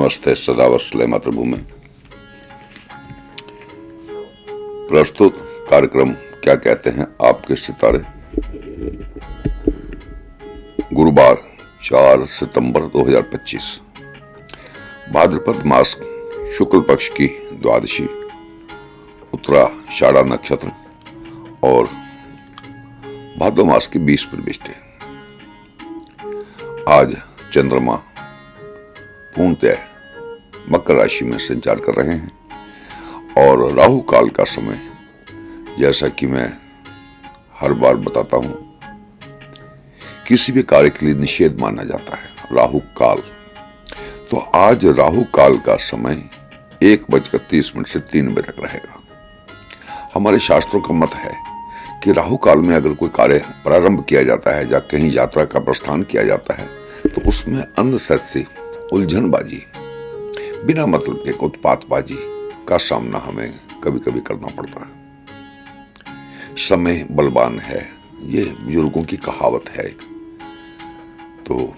नमस्ते सदावत्सले मातृभूमि। प्रस्तुत कार्यक्रम क्या कहते हैं आपके सितारे। गुरुवार 4 सितंबर 2025, भाद्रपद मास शुक्ल पक्ष की द्वादशी, उत्तराषाढ़ा नक्षत्र और भादो मास की 20 प्रविष्टि। आज चंद्रमा पूर्णतः मकर राशि में संचार कर रहे हैं और राहु काल का समय, जैसा कि मैं हर बार बताता हूं, किसी भी कार्य के लिए निषेध माना जाता है। राहु काल, तो आज राहु काल का समय 1:30 से 3 बजे तक रहेगा। हमारे शास्त्रों का मत है कि राहु काल में अगर कोई कार्य प्रारंभ किया जाता है या कहीं यात्रा का प्रस्थान किया जाता है तो उसमें अनसत से उलझनबाजी, बिना मतलब के उत्पातबाजी का सामना हमें कभी कभी करना पड़ता है। समय बलवान है, ये बुजुर्गों की कहावत है। तो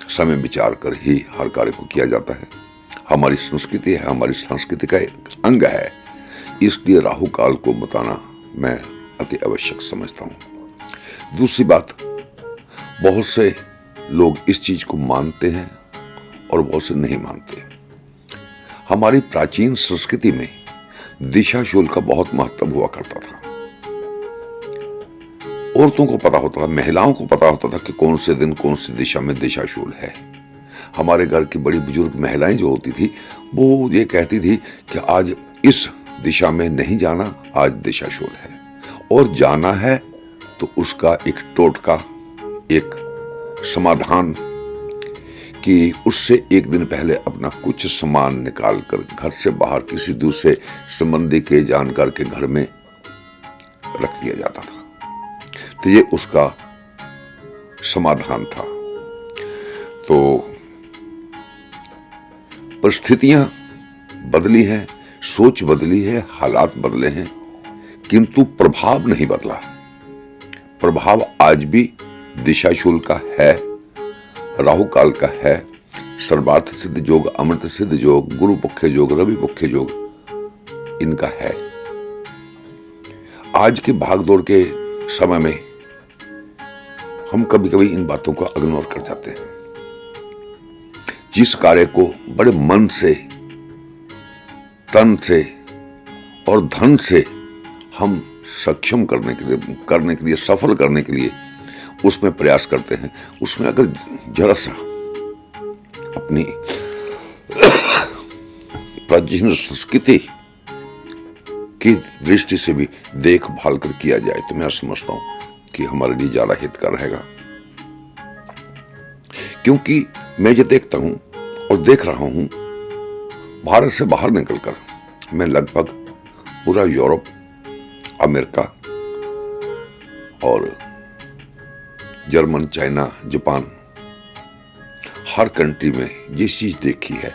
समय विचार कर ही हर कार्य को किया जाता है। हमारी संस्कृति है, हमारी संस्कृति का एक अंग है, इसलिए राहु काल को बताना मैं अति आवश्यक समझता हूं। दूसरी बात, बहुत से लोग इस चीज को मानते हैं और बहुत से नहीं मानते। हमारी प्राचीन संस्कृति में दिशाशूल का बहुत महत्व हुआ करता था। औरतों को पता होता था, महिलाओं को पता होता था कि कौन से दिन कौन सी दिशा में दिशाशूल है। हमारे घर की बड़ी बुजुर्ग महिलाएं जो होती थी वो ये कहती थी कि आज इस दिशा में नहीं जाना, आज दिशाशूल है, और जाना है तो उसका एक टोटका, एक समाधान कि उससे एक दिन पहले अपना कुछ सामान निकाल कर घर से बाहर किसी दूसरे संबंधी के जानकार के घर में रख दिया जाता था। तो ये उसका समाधान था। तो परिस्थितियां बदली हैं, सोच बदली है, हालात बदले हैं, किंतु प्रभाव नहीं बदला। प्रभाव आज भी दिशाशूल का है, राहु काल का है। सर्वार्थ सिद्ध योग, अमृत सिद्ध योग, गुरु पक्ष योग, रवि पक्ष योग, इनका है। आज के भागदौड़ के समय में हम कभी कभी इन बातों को इग्नोर कर जाते हैं। जिस कार्य को बड़े मन से, तन से और धन से हम सक्षम करने के लिए, सफल करने के लिए उसमें प्रयास करते हैं, उसमें अगर जरा सा अपनी प्राचीन संस्कृति की दृष्टि से भी देखभाल कर किया जाए तो मैं समझता हूं कि हमारे लिए ज्यादा हितकर रहेगा। क्योंकि मैं ये देखता हूं और देख रहा हूं, भारत से बाहर निकलकर मैं लगभग पूरा यूरोप, अमेरिका और जर्मन, चाइना, जापान, हर कंट्री में ये चीज देखी है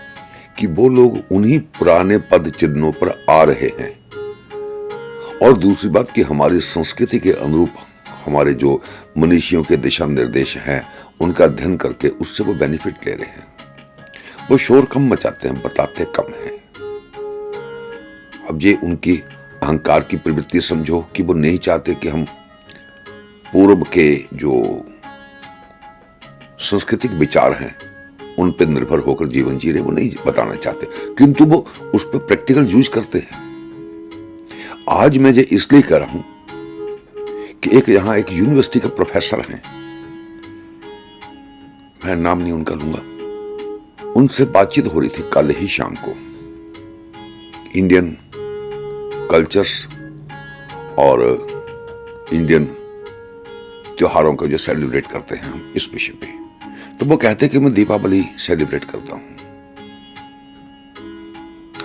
कि वो लोग उन्हीं पुराने पद चिन्हों पर आ रहे हैं। और दूसरी बात कि हमारी संस्कृति के अनुरूप हमारे जो मनीषियों के दिशा निर्देश हैं उनका अध्ययन करके उससे वो बेनिफिट ले रहे हैं। वो शोर कम मचाते हैं, बताते कम हैं। अब ये उनकी अहंकार की प्रवृत्ति समझो कि वो नहीं चाहते कि हम पूर्व के जो सांस्कृतिक विचार हैं उन पर निर्भर होकर जीवन जी रहे, वो नहीं बताना चाहते, किंतु वो उस पर प्रैक्टिकल यूज करते हैं। आज मैं ये इसलिए कह रहा हूं कि यहां एक यूनिवर्सिटी का प्रोफेसर हैं, मैं नाम नहीं उनका लूंगा, उनसे बातचीत हो रही थी कल ही शाम को, इंडियन कल्चर्स और इंडियन त्योहारों को जो सेलिब्रेट करते हैं हम, इस विषय पे। तो वो कहते हैं कि मैं दीपावली सेलिब्रेट करता हूं।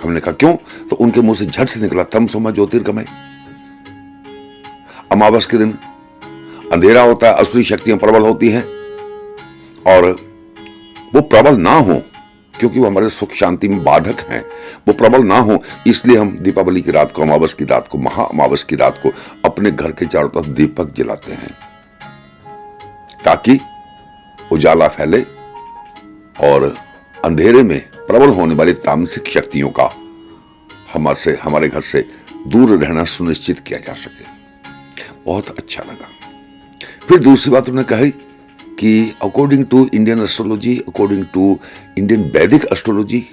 हमने कहा क्यों? तो उनके मुंह से झट से निकला, तमसोमा ज्योतिर्गमय। अमावस के दिन अंधेरा होता है, असुरी शक्तियां प्रबल होती हैं, और वो प्रबल ना हो क्योंकि वो हमारे सुख शांति में बाधक हैं, वो प्रबल ना हो, इसलिए हम दीपावली की रात को, अमावस की रात को, महा अमावस की रात को अपने घर के चारों तरफ दीपक जलाते हैं ताकि उजाला फैले और अंधेरे में प्रबल होने वाली तामसिक शक्तियों का हमारे घर से दूर रहना सुनिश्चित किया जा सके। बहुत अच्छा लगा। फिर दूसरी बात उन्होंने कही कि according to Indian astrology, according to Indian Vedic astrology,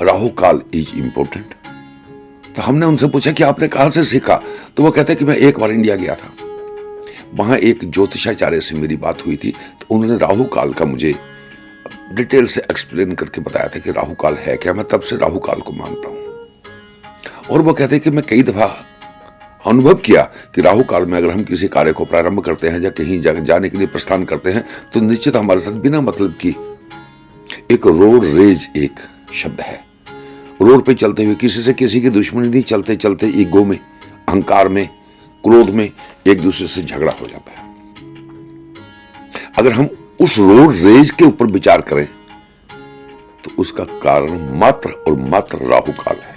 Rahu kaal is important. तो हमने उनसे पूछा कि आपने कहां से सीखा? तो वो कहते हैं कि मैं एक बार इंडिया गया था, वहां एक ज्योतिषाचार्य से मेरी बात हुई थी, तो उन्होंने राहु काल का मुझे डिटेल से एक्सप्लेन करके बताया था कि राहु काल है क्या। मैं तब से राहु काल को मानता हूं। और वो कहते हैं कि मैं कई दफा अनुभव किया कि राहु काल में अगर हम किसी कार्य को प्रारंभ करते हैं या कहीं जाने के लिए प्रस्थान करते हैं तो निश्चित हमारे साथ बिना मतलब की एक रोड रेज एक शब्द है। रोड पे चलते हुए किसी से किसी की दुश्मनी नहीं, चलते चलते ईगो में, अहंकार में, क्रोध में एक दूसरे से झगड़ा हो जाता है। अगर हम उस रोड रेज के ऊपर विचार करें तो उसका कारण मात्र और मात्र राहु काल है।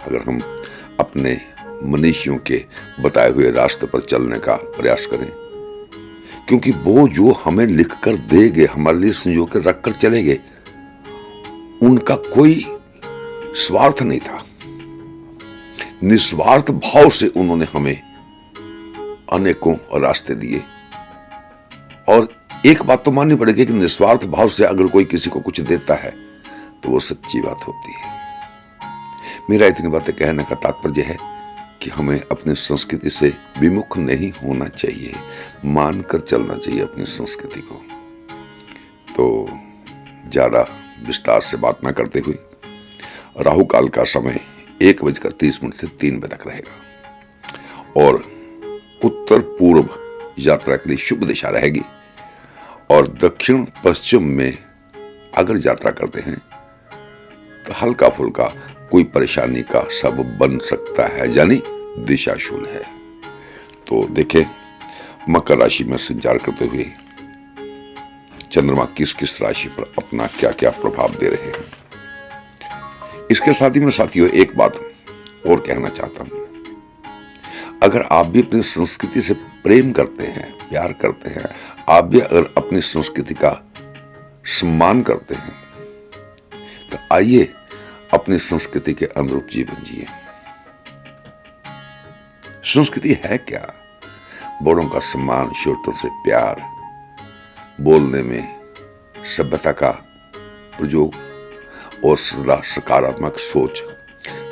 अगर हम अपने मनुष्यों के बताए हुए रास्ते पर चलने का प्रयास करें, क्योंकि वो जो हमें लिखकर देंगे, हमारे लिए संजो कर रखकर चले गए, उनका कोई स्वार्थ नहीं था। निस्वार्थ भाव से उन्होंने हमें अनेकों रास्ते दिए। और एक बात तो माननी पड़ेगी कि निस्वार्थ भाव से अगर कोई किसी को कुछ देता है तो वो सच्ची बात होती है। मेरा इतनी बातें कहने का तात्पर्य है कि हमें अपनी संस्कृति से विमुख नहीं होना चाहिए, मानकर चलना चाहिए अपनी संस्कृति को। तो ज्यादा विस्तार से बात न करते हुए, राहु काल का समय 1:30 से 3 बजे तक रहेगा और उत्तर पूर्व यात्रा के लिए शुभ दिशा रहेगी। और दक्षिण पश्चिम में अगर यात्रा करते हैं तो हल्का फुल्का कोई परेशानी का सबब बन सकता है, यानी दिशाशूल है। तो देखें मकर राशि में संचार करते हुए चंद्रमा किस किस राशि पर अपना क्या क्या प्रभाव दे रहे हैं। इसके साथ ही मैं साथियों एक बात और कहना चाहता हूं। अगर आप भी अपनी संस्कृति से प्रेम करते हैं, प्यार करते हैं, आप भी अगर अपनी संस्कृति का सम्मान करते हैं, तो आइए अपनी संस्कृति के अनुरूप जीवन जिए। संस्कृति है क्या? बड़ों का सम्मान, छोटों से प्यार, बोलने में सभ्यता का प्रयोग और सदा सकारात्मक सोच,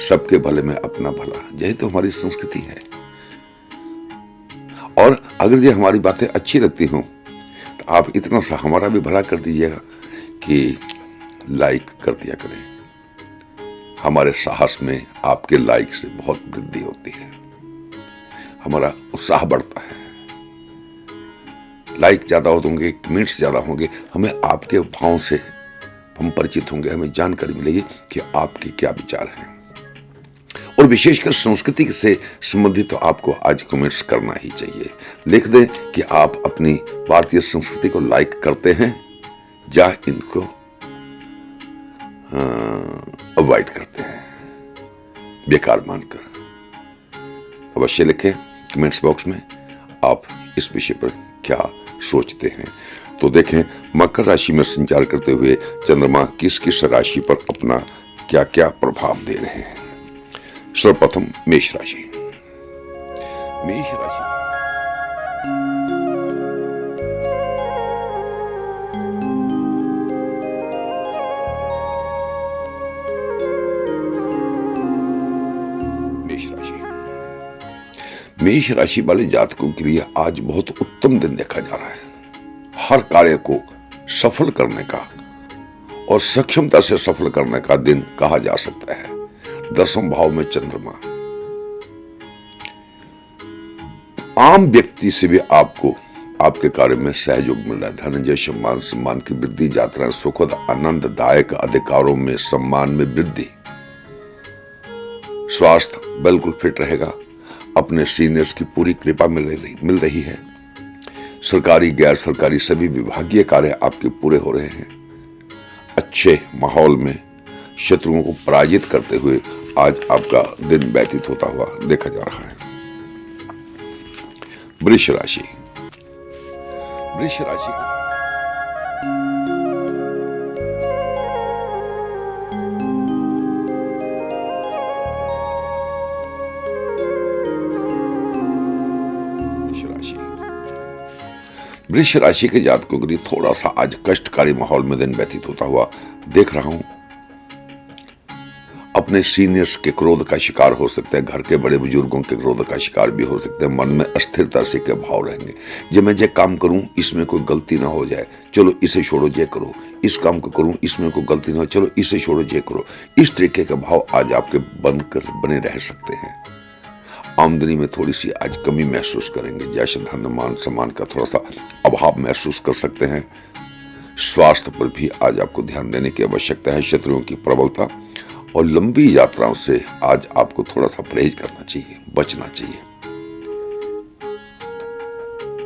सबके भले में अपना भला, यही तो हमारी संस्कृति है। और अगर ये हमारी बातें अच्छी लगती हों तो आप इतना सा हमारा भी भला कर दीजिएगा कि लाइक कर दिया करें। हमारे साहस में आपके लाइक से बहुत वृद्धि होती है, हमारा उत्साह बढ़ता है। लाइक ज्यादा होंगे, कमेंट्स ज्यादा होंगे, हमें आपके भावों से हम परिचित होंगे, हमें जानकारी मिलेगी कि आपके क्या विचार हैं। और विशेषकर संस्कृति से संबंधित तो आपको आज कमेंट्स करना ही चाहिए। लिख दें कि आप अपनी भारतीय संस्कृति को लाइक करते हैं या इनको अवॉइड करते हैं, बेकार मानकर। अवश्य लिखें कमेंट्स बॉक्स में आप इस विषय पर क्या सोचते हैं। तो देखें मकर राशि में संचार करते हुए चंद्रमा किस किस राशि पर अपना क्या क्या प्रभाव दे रहे हैं। सर्वप्रथम मेष राशि। मेष राशि मेष राशि वाले जातकों के लिए आज बहुत उत्तम दिन देखा जा रहा है। हर कार्य को सफल करने का और सक्षमता से सफल करने का दिन कहा जा सकता है। 10वें भाव में चंद्रमा, आम व्यक्ति से भी आपको आपके कार्य में सहयोग मिल रहा है। धन, जय, सम्मान की वृद्धि, यात्राएं, सुखद, आनंददायक, अधिकारों में, सम्मान में वृद्धि। स्वास्थ्य बिल्कुल फिट रहेगा। अपने सीनियर्स की पूरी कृपा मिल रही है। सरकारी, गैर सरकारी सभी विभागीय कार्य आपके पूरे हो रहे हैं। अच्छे माहौल में शत्रुओं को पराजित करते हुए आज आपका दिन व्यतीत होता हुआ देखा जा रहा है। वृष राशि। वृष राशि वृष राशि के जातकों के लिए थोड़ा सा आज कष्टकारी माहौल में दिन व्यतीत होता हुआ देख रहा हूं। अपने सीनियर्स के क्रोध का शिकार हो सकते हैं, घर के बड़े बुजुर्गों के क्रोध का शिकार भी हो सकते हैं। मन में अस्थिरता से के भाव रहेंगे। जब मैं ये काम करूं इसमें कोई गलती ना हो जाए, चलो इसे छोड़ो ये करो, इस काम को करूं इसमें कोई गलती ना हो, चलो इसे छोड़ो ये करो। इस तरीके के भाव आज आपके बने रह सकते हैं। आमदनी में थोड़ी सी आज कमी महसूस करेंगे, जैसे धन मान सम्मान का थोड़ा सा अभाव महसूस कर सकते हैं। स्वास्थ्य पर भी आज आपको ध्यान देने की आवश्यकता है। शत्रुओं की प्रबलता और लंबी यात्राओं से आज आपको थोड़ा सा परहेज करना चाहिए, बचना चाहिए।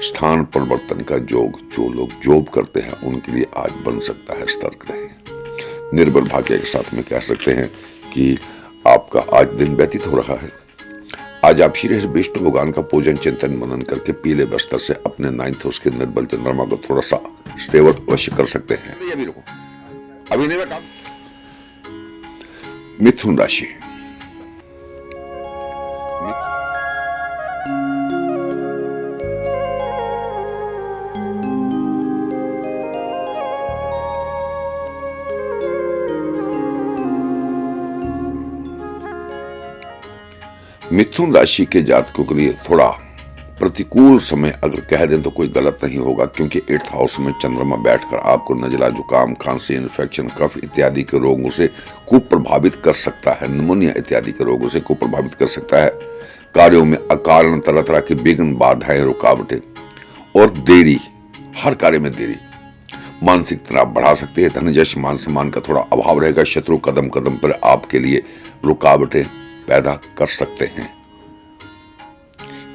स्थान परिवर्तन का योग जो लोग जॉब करते हैं उनके लिए आज बन सकता है, सतर्क रहें। निर्बल भाग्य के साथ में कह सकते हैं कि आपका आज दिन व्यतीत हो रहा है। आज आप श्री विष्णु भगवान का पूजन चिंतन मनन करके पीले बस्तर से अपने 9th हाउस के निर्बल चंद्रमा को थोड़ा सा स्टेबल अवश्य कर सकते हैं। अभी रुको, अभी नहीं मैं काम। मिथुन राशि। मिथुन राशि के जातकों के लिए थोड़ा प्रतिकूल समय अगर कह दें तो कोई गलत नहीं होगा, क्योंकि 8th हाउस में चंद्रमा बैठकर आपको नजला, जुकाम, खांसी, इन्फेक्शन, कफ इत्यादि के रोगों से कुप्रभावित कर सकता है। निमोनिया इत्यादि के रोगों से कुप्रभावित कर सकता है। कार्यों में अकारण तरह तरह की विघ्न, बाधाएं, रुकावटें और देरी, हर कार्य में देरी मानसिक तनाव बढ़ा सकती है। धन यश मान सम्मान का थोड़ा अभाव रहेगा। शत्रु कदम कदम पर आपके लिए रुकावटें पैदा कर सकते हैं।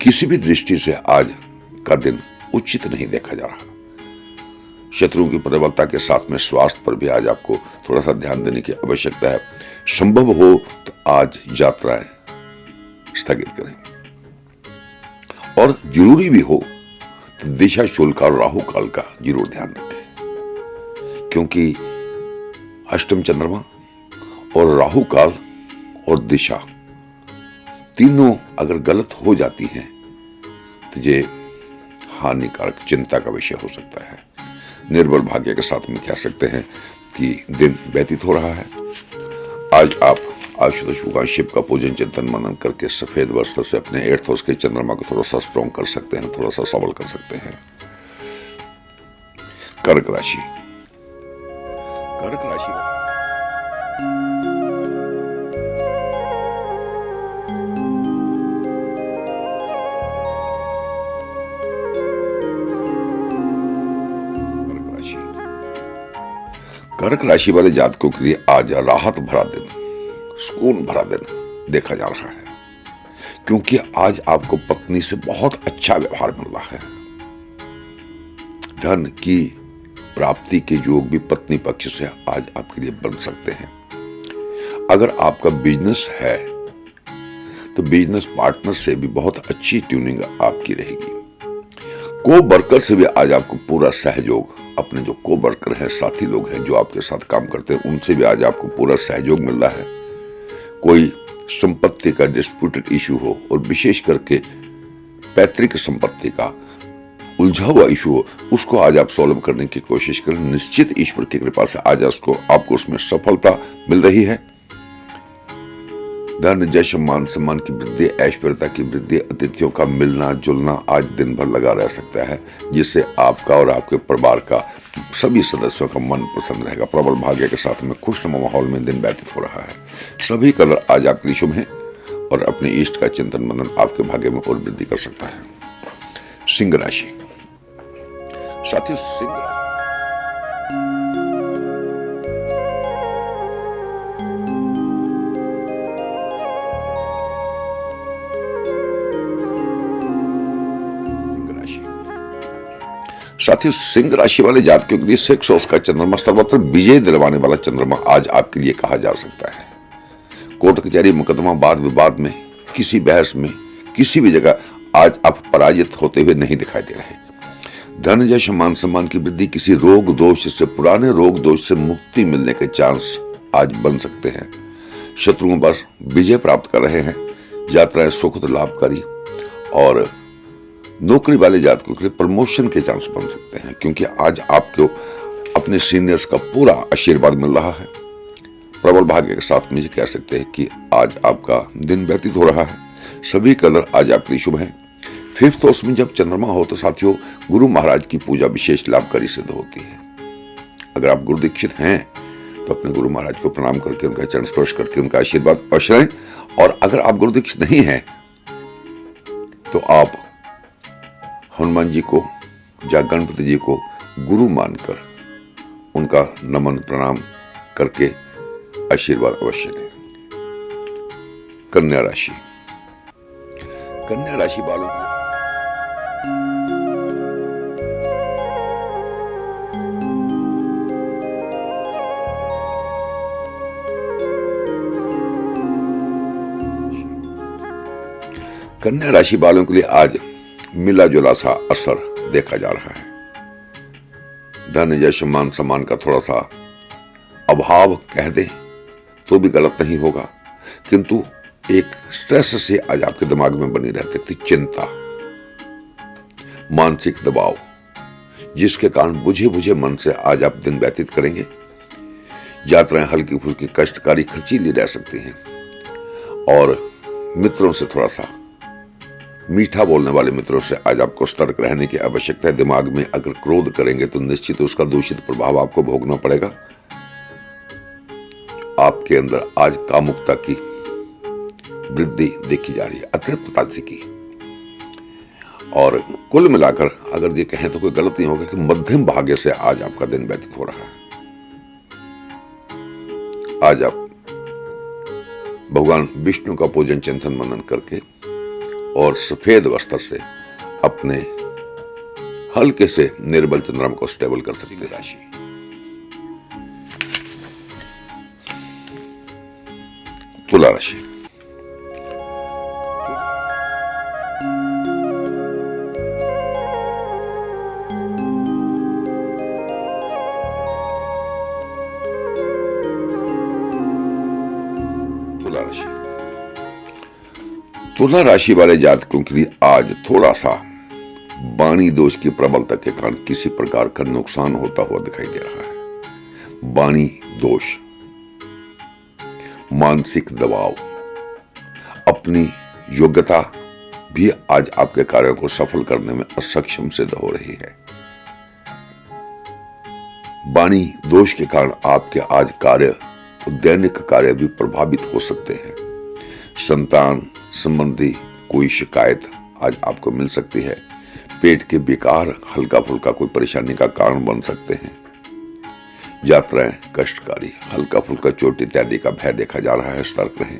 किसी भी दृष्टि से आज का दिन उचित नहीं देखा जा रहा। शत्रुओं की प्रबलता के साथ में स्वास्थ्य पर भी आज आपको थोड़ा सा ध्यान देने की आवश्यकता है। संभव हो तो आज यात्राएं स्थगित करें, और जरूरी भी हो तो दिशा शूल का और राहु काल का जरूर ध्यान रखें, क्योंकि अष्टम चंद्रमा और राहु काल और दिशा तीनों अगर गलत हो जाती हैं तो ये हानिकारक चिंता का विषय हो सकता है। निर्बल भाग्य के साथ में कह सकते हैं कि दिन व्यतीत हो रहा है। आज आप आशुतोष भगवान शिव का पूजन चिंतन मनन करके सफेद वस्त्र से अपने 8th हाउस के चंद्रमा को थोड़ा सा स्ट्रॉन्ग कर सकते हैं, थोड़ा सा सबल कर सकते हैं। कर्क राशि। कर्क राशि कर्क राशि वाले जातकों के लिए आज राहत भरा दिन, सुकून भरा दिन देखा जा रहा है, क्योंकि आज आपको पत्नी से बहुत अच्छा व्यवहार मिल रहा है। धन की प्राप्ति के योग भी पत्नी पक्ष से आज आपके लिए बन सकते हैं। अगर आपका बिजनेस है तो बिजनेस पार्टनर से भी बहुत अच्छी ट्यूनिंग आपकी रहेगी। को वर्कर से भी आज आपको पूरा सहयोग, अपने जो को वर्कर हैं, साथी लोग हैं जो आपके साथ काम करते हैं, उनसे भी आज आपको पूरा सहयोग मिल रहा है। कोई संपत्ति का डिस्प्यूटेड इशू हो और विशेष करके पैतृक संपत्ति का उलझा हुआ इशू हो, उसको आज आप सॉल्व करने की कोशिश करें। निश्चित ईश्वर की कृपा से आज आपको उसमें सफलता मिल रही है। धन यश मान सम्मान की वृद्धि, ऐश्वर्यता की वृद्धि, अतिथियों का मिलना जुलना आज दिन भर लगा रह सकता है, जिससे आपका और आपके परिवार का सभी सदस्यों का मन प्रसन्न रहेगा। प्रबल भाग्य के साथ में खुशनुमा माहौल में दिन व्यतीत हो रहा है। सभी कलर आज आपके लिए शुभ हैं और अपने इष्ट का चिंतन मनन आपके भाग्य में और वृद्धि कर सकता है। सिंह राशि। साथियों, सिंह राशि साथियों सिंह राशि वाले जातकों के लिए 6 हाउस का चंद्रमा सर्वत्र विजय दिलवाने वाला चंद्रमा आज आपके लिए कहा जा सकता है। कोर्ट कचहरी, मुकदमा, वाद विवाद में, किसी बहस में, किसी भी जगह आज आप पराजित होते हुए नहीं दिखाई दे रहे। धन यश मान सम्मान की वृद्धि, किसी रोग दोष से, पुराने रोग दोष से मुक्ति मिलने के चांस आज बन सकते हैं। शत्रुओं पर विजय प्राप्त कर रहे हैं। यात्राएं सुखद लाभकारी और नौकरी वाले जातकों के लिए प्रमोशन के चांस बन सकते हैं, क्योंकि आज आपको अपने सीनियर्स का पूरा आशीर्वाद मिल रहा है। प्रबल भाग्य के साथ मुझे कह सकते हैं कि आज आपका दिन व्यतीत हो रहा है। सभी कलर आज आपके लिए शुभ हैं। 5th हाउस में जब चंद्रमा हो तो साथियों, गुरु महाराज की पूजा विशेष लाभकारी सिद्ध होती है। अगर आप गुरु दीक्षित हैं तो अपने गुरु महाराज को प्रणाम करके, उनका चरण स्पर्श करके उनका आशीर्वाद अवश्य लें। और अगर आप गुरु दीक्षित नहीं हैं तो आप हनुमान जी को या गणपति जी को गुरु मानकर उनका नमन प्रणाम करके आशीर्वाद अवश्य लें। कन्या राशि। कन्या राशि वालों के कन्या राशि वालों के लिए आज मिला जुला सा असर देखा जा रहा है। धन यश मान सम्मान का थोड़ा सा अभाव कह दे तो भी गलत नहीं होगा, किंतु एक स्ट्रेस से आज आपके दिमाग में बनी रहती थी चिंता, मानसिक दबाव, जिसके कारण बुझे बुझे मन से आज आप दिन व्यतीत करेंगे। यात्राएं हल्की फुल्की कष्टकारी खर्चीली रह सकती हैं और मित्रों से थोड़ा सा मीठा बोलने वाले मित्रों से आज आपको सतर्क रहने की आवश्यकता है। दिमाग में अगर क्रोध करेंगे तो निश्चित उसका दूषित प्रभाव आपको भोगना पड़ेगा। आपके अंदर आज कामुकता की वृद्धि देखी जा रही है, अतृप्तता की। और कुल मिलाकर अगर ये कहें तो कोई गलत नहीं होगा कि मध्यम भाग्य से आज आपका दिन व्यतीत हो रहा है। आज आप भगवान विष्णु का पूजन चिंतन मनन करके और सफेद वस्त्र से अपने हल्के से निर्बल चंद्रमा को स्टेबल कर सकते हैं। राशि तुला राशि। तुला राशि। तुला राशि वाले जातकों के लिए आज थोड़ा सा वाणी दोष की प्रबलता के कारण किसी प्रकार का नुकसान होता हुआ दिखाई दे रहा है। वाणी दोष, मानसिक दबाव, अपनी योग्यता भी आज आपके कार्यों को सफल करने में असक्षम सिद्ध हो रही है। वाणी दोष के कारण आपके आज कार्य, दैनिक कार्य भी प्रभावित हो सकते हैं। संतान संबंधी कोई शिकायत आज आपको मिल सकती है। पेट के विकार हल्का फुल्का कोई परेशानी का कारण बन सकते हैं। यात्राएं कष्टकारी, हल्का फुल्का चोट इत्यादि का भय देखा जा रहा है, सतर्क रहें।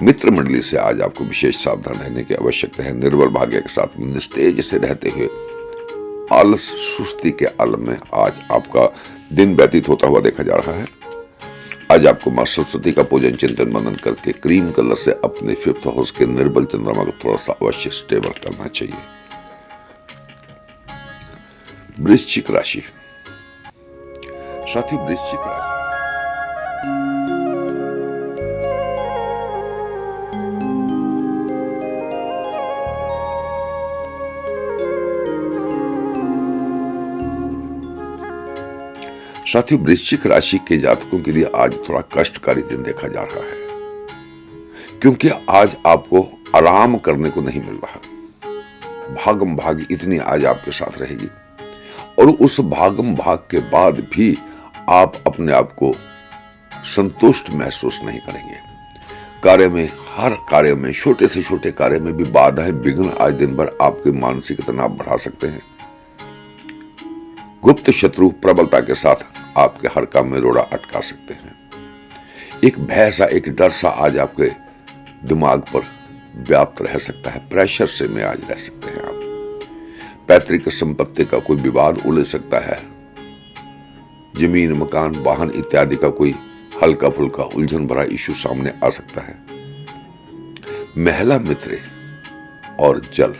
मित्र मंडली से आज आपको विशेष सावधान रहने की आवश्यकता है। निर्बल भाग्य के साथ निस्तेज से रहते हुए आलस सुस्ती के आलम में आज आपका दिन व्यतीत होता हुआ देखा जा रहा है। आज आपको मां सरस्वती का पूजन चिंतन मनन करके क्रीम कलर से अपने 5th हाउस के निर्बल चंद्रमा को थोड़ा सा अवश्य स्टेबल करना चाहिए। वृश्चिक राशि। साथियों, वृश्चिक राशि साथियों वृश्चिक राशि के जातकों के लिए आज थोड़ा कष्टकारी दिन देखा जा रहा है, क्योंकि आज आपको आराम करने को नहीं मिल रहा। भागम भाग इतनी आज आपके साथ रहेगी और उस भागम भाग के बाद भी आप अपने आप को संतुष्ट महसूस नहीं करेंगे। कार्य में, हर कार्य में, छोटे से छोटे कार्य में भी बाधाएं, विघ्न आज दिन भर आपके मानसिक तनाव बढ़ा सकते हैं। गुप्त शत्रु प्रबलता के साथ आपके हर काम में रोड़ा अटका सकते हैं। एक भय सा, एक डर सा आज आपके दिमाग पर व्याप्त रह सकता है। प्रेशर से में आज रह सकते हैं आप। पैतृक संपत्ति का कोई विवाद उलझ सकता है। जमीन, मकान, वाहन इत्यादि का कोई हल्का फुल्का उलझन भरा इश्यू सामने आ सकता है। महिला मित्र और जल,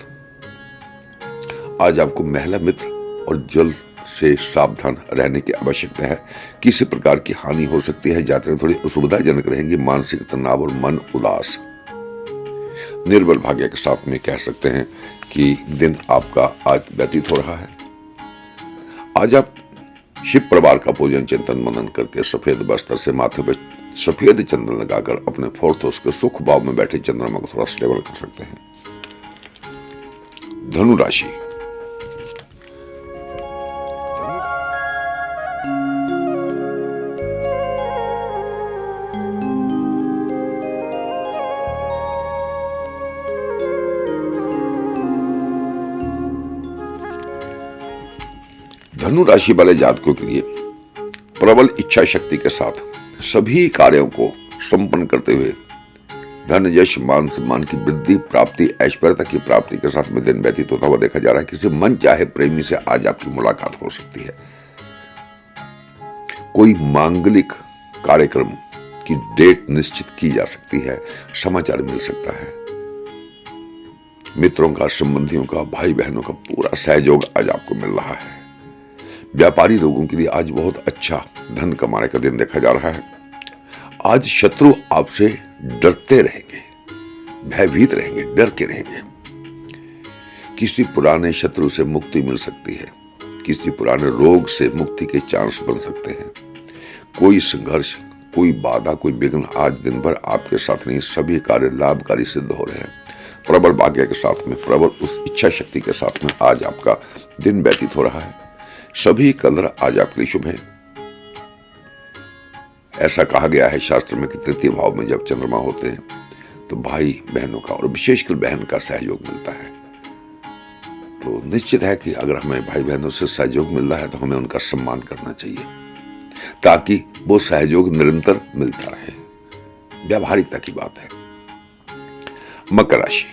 आज आपको महिला मित्र और जल से सावधान रहने की आवश्यकता है। किसी प्रकार की हानि हो सकती है। यात्राएं थोड़ी असुविधाजनक रहेंगी। मानसिक तनाव और मन उदास। निर्बल भाग्य के साथ में कह सकते हैं कि दिन आपका आज व्यतीत हो रहा है। आज आप शिव परिवार का पूजन चिंतन मनन करके सफेद बस्तर से माथे पर सफेद चंदन लगाकर अपने फोर्थ हाउस के सुख भाव में बैठे चंद्रमा को थोड़ा स्टेबल कर सकते हैं। धनु राशि, धनु राशि वाले जातकों के लिए प्रबल इच्छा शक्ति के साथ सभी कार्यों को संपन्न करते हुए धन यश मान सम्मान की वृद्धि प्राप्ति ऐश्वर्यता की प्राप्ति के साथ में दिन व्यतीत होता हुआ देखा जा रहा है। किसी मन चाहे प्रेमी से आज आपकी मुलाकात हो सकती है। कोई मांगलिक कार्यक्रम की डेट निश्चित की जा सकती है। समाचार मिल सकता है। मित्रों का, संबंधियों का, भाई बहनों का पूरा सहयोग आज आपको मिल रहा है। व्यापारी लोगों के लिए आज बहुत अच्छा धन कमाने का दिन देखा जा रहा है। आज शत्रु आपसे डरते रहेंगे, भयभीत रहेंगे, डर के रहेंगे। किसी पुराने शत्रु से मुक्ति मिल सकती है। किसी पुराने रोग से मुक्ति के चांस बन सकते हैं। कोई संघर्ष, कोई बाधा, कोई विघ्न आज दिन भर आपके साथ नहीं, सभी कार्य लाभकारी सिद्ध हो रहे हैं। प्रबल भाग्य के साथ में, प्रबल उस इच्छा शक्ति के साथ में आज आपका दिन व्यतीत हो रहा है। सभी कलर आज आपके लिए शुभ है। ऐसा कहा गया है शास्त्र में कि तृतीय भाव में जब चंद्रमा होते हैं तो भाई बहनों का और विशेषकर बहन का सहयोग मिलता है। तो निश्चित है कि अगर हमें भाई बहनों से सहयोग मिल रहा है तो हमें उनका सम्मान करना चाहिए ताकि वो सहयोग निरंतर मिलता रहे। व्यावहारिकता की बात है। मकर राशि,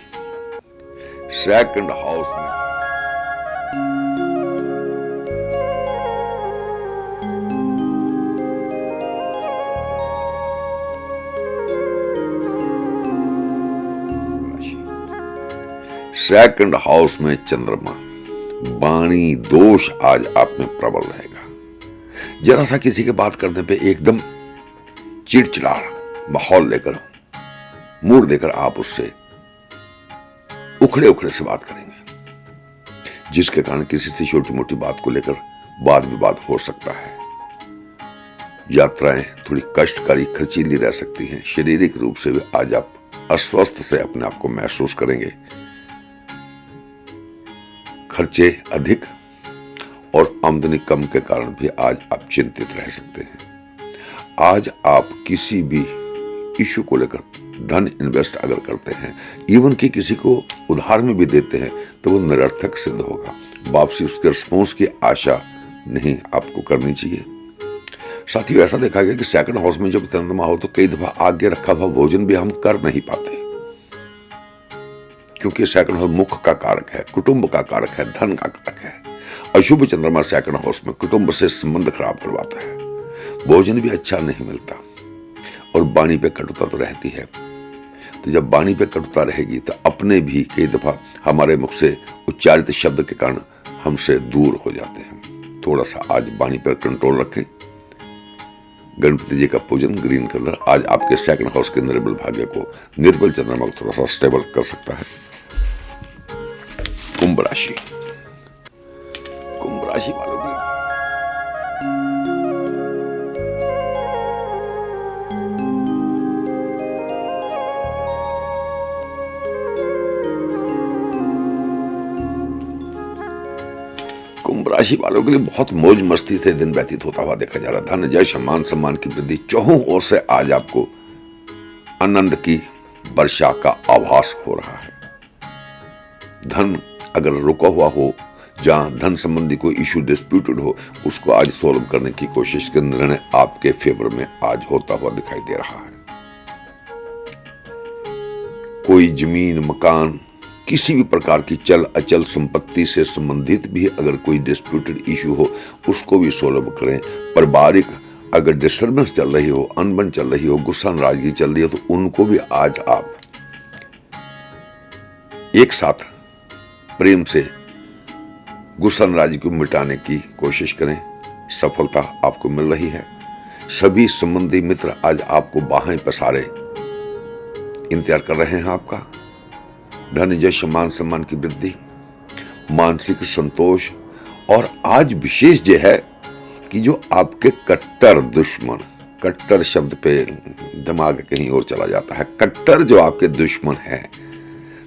सेकंड हाउस में सेकंड हाउस में चंद्रमा, वाणी दोष आज आप में प्रबल रहेगा। जरा सा किसी के बात करने पे एकदम चिड़चिड़ा माहौल लेकर, मूड देकर आप उससे उखड़े उखड़े से बात करेंगे, जिसके कारण किसी से छोटी मोटी बात को लेकर वाद विवाद हो सकता है। यात्राएं थोड़ी कष्टकारी, खर्चीली रह सकती हैं। शारीरिक रूप से भी आज आप अस्वस्थ से अपने आप को महसूस करेंगे। खर्चे अधिक और आमदनी कम के कारण भी आज आप चिंतित रह सकते हैं। आज आप किसी भी इशू को लेकर धन इन्वेस्ट अगर करते हैं, इवन कि किसी को उधार में भी देते हैं, तो वो निरर्थक सिद्ध होगा। वापसी उसके रिस्पॉन्स की आशा नहीं आपको करनी चाहिए। साथ ही ऐसा देखा गया कि सेकंड हाउस में जब चंद्रमा हो तो कई दफा आगे रखा हुआ भोजन भी हम कर नहीं पाते, क्योंकि सेकंड हाउस मुख का कारक है, कुटुंब का कारक है, धन का कारक है। अशुभ चंद्रमा सेकंड हाउस में कुटुंब से संबंध खराब करवाता है। भोजन भी अच्छा नहीं मिलता और वाणी पे कटुता तो रहती है। तो जब वाणी पे कटुता रहेगी तो अपने भी कई दफा हमारे मुख से उच्चारित शब्द के कारण हमसे दूर हो जाते हैं। थोड़ा सा आज वाणी पर कंट्रोल रखें। गणपति जी का पूजन, ग्रीन कलर आज आपके सेकंड हाउस के निर्बल भाग्य को, निर्बल चंद्रमा को थोड़ा सा स्टेबल कर सकता है। कुंभ राशि, कुंभ राशि वालों की कुंभ राशि वालों के लिए बहुत मौज मस्ती से दिन व्यतीत होता हुआ देखा जा रहा है। धन जय सम्मान सम्मान की वृद्धि, चौहों ओर से आज आपको आनंद की वर्षा का आभास हो रहा है। धन अगर रुका हुआ हो, जहां धन संबंधी कोई इशू डिस्प्यूटेड हो, उसको आज सॉल्व करने की कोशिश का निर्णय आपके फेवर में आज होता हुआ दिखाई दे रहा है। कोई जमीन, मकान, किसी भी प्रकार की चल अचल संपत्ति से संबंधित भी अगर कोई डिस्प्यूटेड इशू हो, उसको भी सॉल्व करें। पारिवारिक अगर डिस्टर्बेंस चल रही हो, अनबन चल रही हो, गुस्सा नाराजगी चल रही हो, तो उनको भी आज आप एक साथ प्रेम से गुस्सा नाराजगी को मिटाने की कोशिश करें। सफलता आपको मिल रही है। सभी संबंधी मित्र आज आपको बाहें पसारे इंतजार कर रहे हैं आपका। धन यश मान सम्मान की वृद्धि, मानसिक संतोष, और आज विशेष यह है कि जो आपके कट्टर दुश्मन, कट्टर शब्द पे दिमाग कहीं और चला जाता है, कट्टर जो आपके दुश्मन हैं,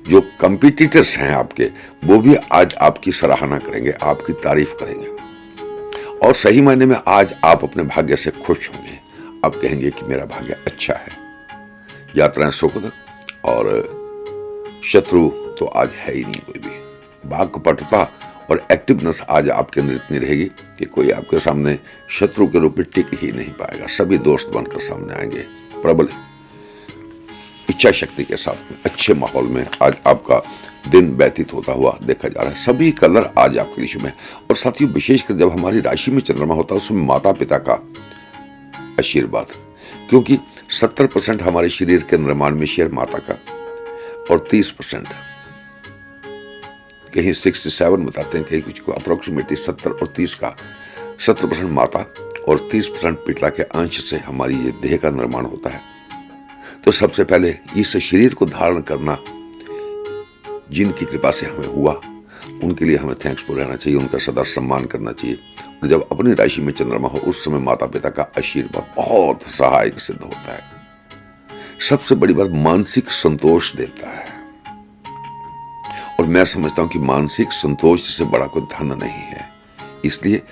जो कंपिटिटर्स हैं आपके, वो भी आज आपकी सराहना करेंगे, आपकी तारीफ करेंगे। और सही मायने में आज आप अपने भाग्य से खुश होंगे। आप कहेंगे कि मेरा भाग्य अच्छा है। यात्राएं सुखद, और शत्रु तो आज है ही नहीं कोई भी। वाक्पटुता और एक्टिवनेस आज आपके अंदर इतनी रहेगी कि कोई आपके सामने शत्रु के रूप में टिक ही नहीं पाएगा। सभी दोस्त बनकर सामने आएंगे। प्रबल इच्छा शक्ति के साथ में अच्छे माहौल में आज आपका दिन व्यतीत होता हुआ देखा जा रहा है। सभी कलर आज आपके लिए शुभ है। और साथियों, विशेषकर जब हमारी राशि में चंद्रमा होता है उसमें माता पिता का आशीर्वाद, क्योंकि 70% हमारे शरीर के निर्माण में शेयर माता का, और 30%, कहीं 67 बताते हैं, कहीं कुछ को अप्रोक्सीमेटली 70 और 30 का, 70% माता और 30% पिता के अंश से हमारी ये देह का निर्माण होता है। तो सबसे पहले इस शरीर को धारण करना जिनकी कृपा से हमें हुआ, उनके लिए हमें थैंक्सफुल रहना चाहिए, उनका सदा सम्मान करना चाहिए। और जब अपनी राशि में चंद्रमा हो उस समय माता पिता का आशीर्वाद बहुत सहायक सिद्ध होता है। सबसे बड़ी बात, मानसिक संतोष देता है। और मैं समझता हूं कि मानसिक संतोष से बड़ा कोई धन नहीं है। इसलिए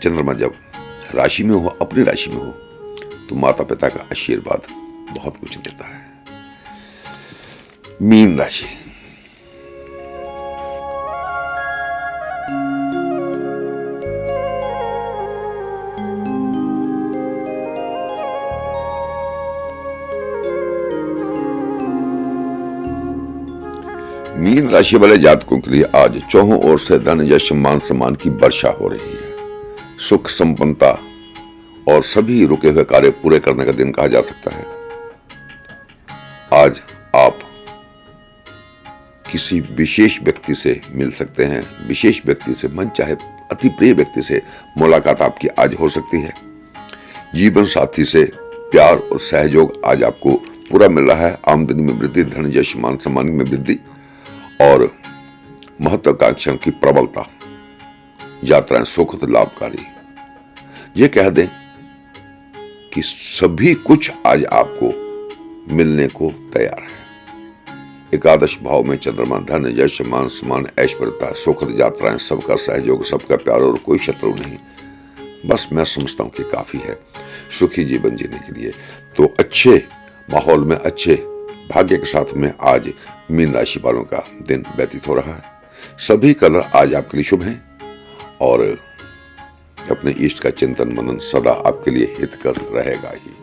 चंद्रमा जब राशि में हो, अपनी राशि में हो, तो माता पिता का आशीर्वाद बहुत कुछ देता है। मीन राशि, मीन राशि वाले जातकों के लिए आज चौहों ओर से धन यश मान सम्मान की वर्षा हो रही है। सुख संपन्नता और सभी रुके हुए कार्य पूरे करने का दिन कहा जा सकता है। आज आप किसी विशेष व्यक्ति से मिल सकते हैं। विशेष व्यक्ति से, मन चाहे अति प्रिय व्यक्ति से मुलाकात आपकी आज हो सकती है। जीवन साथी से प्यार और सहयोग आज आपको पूरा मिल रहा है। आमदनी में वृद्धि, धन यश मान सम्मान में वृद्धि और महत्वाकांक्षा की प्रबलता। यात्राएं सुखद लाभकारी। ये कह दें कि सभी कुछ आज आपको मिलने को तैयार है। एकादश भाव में चंद्रमा धन यश मान सम्मान ऐश्वर्यता सुखद यात्राएं, सबका सहयोग, सबका प्यार और कोई शत्रु नहीं। बस मैं समझता हूं कि काफी है सुखी जीवन जीने के लिए। तो अच्छे माहौल में, अच्छे भाग्य के साथ में आज मीन राशि वालों का दिन व्यतीत हो रहा है। सभी कलर आज आपके लिए शुभ हैं और अपने इष्ट का चिंतन मनन सदा आपके लिए हितकर रहेगा ही।